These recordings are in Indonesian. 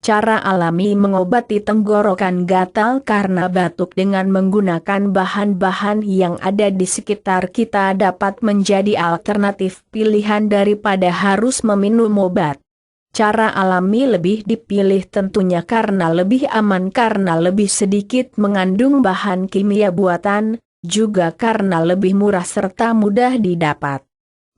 Cara alami mengobati tenggorokan gatal karena batuk dengan menggunakan bahan-bahan yang ada di sekitar kita dapat menjadi alternatif pilihan daripada harus meminum obat. Cara alami lebih dipilih tentunya karena lebih aman, karena lebih sedikit mengandung bahan kimia buatan, juga karena lebih murah serta mudah didapat.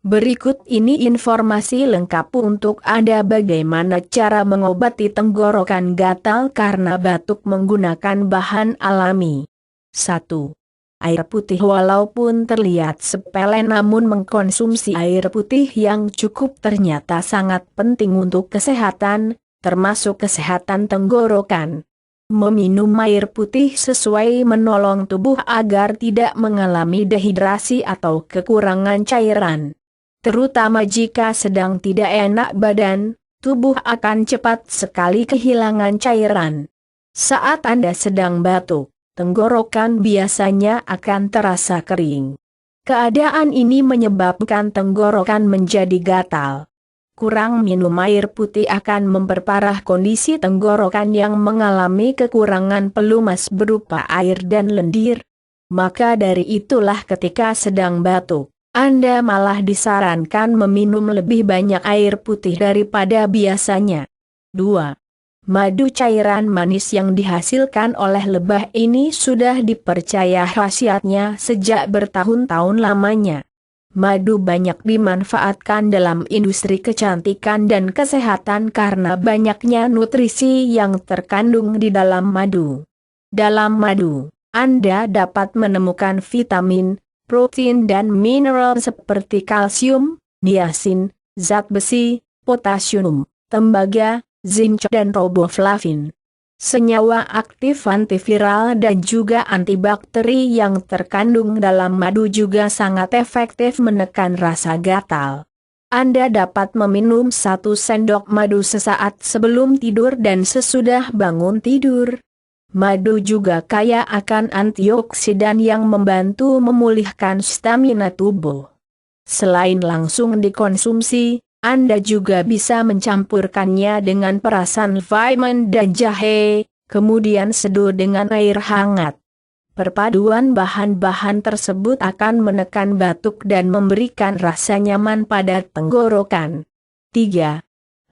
Berikut ini informasi lengkap untuk Anda bagaimana cara mengobati tenggorokan gatal karena batuk menggunakan bahan alami. 1. Air putih. Walaupun terlihat sepele namun mengkonsumsi air putih yang cukup ternyata sangat penting untuk kesehatan, termasuk kesehatan tenggorokan. Meminum air putih sesuai menolong tubuh agar tidak mengalami dehidrasi atau kekurangan cairan. Terutama jika sedang tidak enak badan, tubuh akan cepat sekali kehilangan cairan. Saat Anda sedang batuk, tenggorokan biasanya akan terasa kering. Keadaan ini menyebabkan tenggorokan menjadi gatal. Kurang minum air putih akan memperparah kondisi tenggorokan yang mengalami kekurangan pelumas berupa air dan lendir. Maka dari itulah ketika sedang batuk, Anda malah disarankan meminum lebih banyak air putih daripada biasanya. 2. Madu. Cairan manis yang dihasilkan oleh lebah ini sudah dipercaya khasiatnya sejak bertahun-tahun lamanya. Madu banyak dimanfaatkan dalam industri kecantikan dan kesehatan karena banyaknya nutrisi yang terkandung di dalam madu. Dalam madu, Anda dapat menemukan vitamin, protein dan mineral seperti kalsium, niacin, zat besi, potasium, tembaga, zinc dan riboflavin. Senyawa aktif antiviral dan juga antibakteri yang terkandung dalam madu juga sangat efektif menekan rasa gatal. Anda dapat meminum 1 sendok madu sesaat sebelum tidur dan sesudah bangun tidur. Madu juga kaya akan antioksidan yang membantu memulihkan stamina tubuh. Selain langsung dikonsumsi, Anda juga bisa mencampurkannya dengan perasan vitamin dan jahe, kemudian seduh dengan air hangat. Perpaduan bahan-bahan tersebut akan menekan batuk dan memberikan rasa nyaman pada tenggorokan. 3.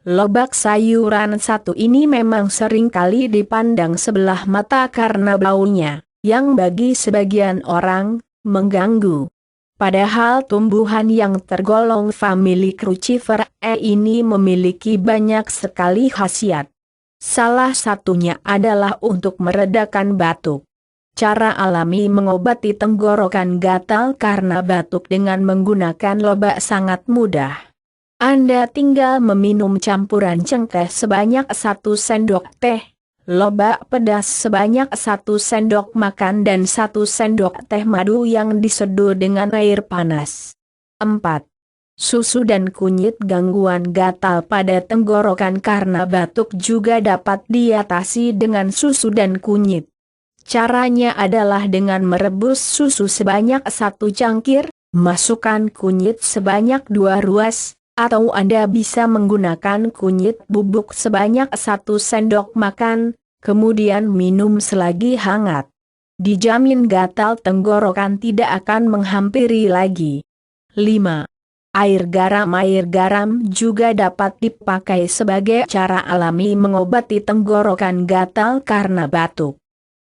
Lobak sayuran. Satu ini memang seringkali dipandang sebelah mata karena baunya, yang bagi sebagian orang, mengganggu. Padahal tumbuhan yang tergolong famili Cruciferae ini memiliki banyak sekali khasiat. Salah satunya adalah untuk meredakan batuk. Cara alami mengobati tenggorokan gatal karena batuk dengan menggunakan lobak sangat mudah. Anda tinggal meminum campuran cengkeh sebanyak 1 sendok teh, lobak pedas sebanyak 1 sendok makan dan 1 sendok teh madu yang diseduh dengan air panas. 4. Susu dan kunyit. Gangguan gatal pada tenggorokan karena batuk juga dapat diatasi dengan susu dan kunyit. Caranya adalah dengan merebus susu sebanyak 1 cangkir, masukkan kunyit sebanyak 2 ruas, atau Anda bisa menggunakan kunyit bubuk sebanyak 1 sendok makan, kemudian minum selagi hangat. Dijamin gatal tenggorokan tidak akan menghampiri lagi. 5. Air garam. Air garam juga dapat dipakai sebagai cara alami mengobati tenggorokan gatal karena batuk.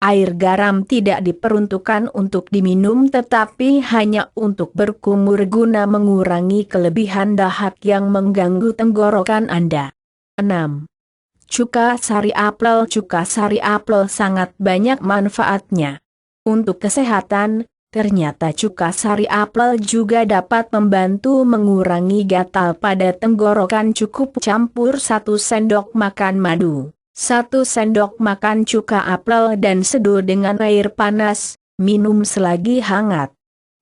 Air garam tidak diperuntukkan untuk diminum tetapi hanya untuk berkumur guna mengurangi kelebihan dahak yang mengganggu tenggorokan Anda. 6. Cuka sari apel. Cuka sari apel sangat banyak manfaatnya. Untuk kesehatan, ternyata cuka sari apel juga dapat membantu mengurangi gatal pada tenggorokan. Cukup campur 1 sendok makan madu, 1 sendok makan cuka apel dan seduh dengan air panas, minum selagi hangat.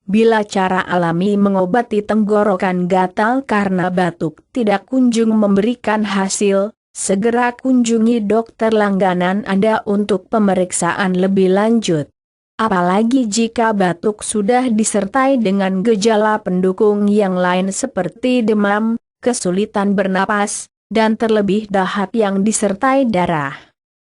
Bila cara alami mengobati tenggorokan gatal karena batuk tidak kunjung memberikan hasil, segera kunjungi dokter langganan Anda untuk pemeriksaan lebih lanjut. Apalagi jika batuk sudah disertai dengan gejala pendukung yang lain seperti demam, kesulitan bernapas, dan terlebih dahak yang disertai darah.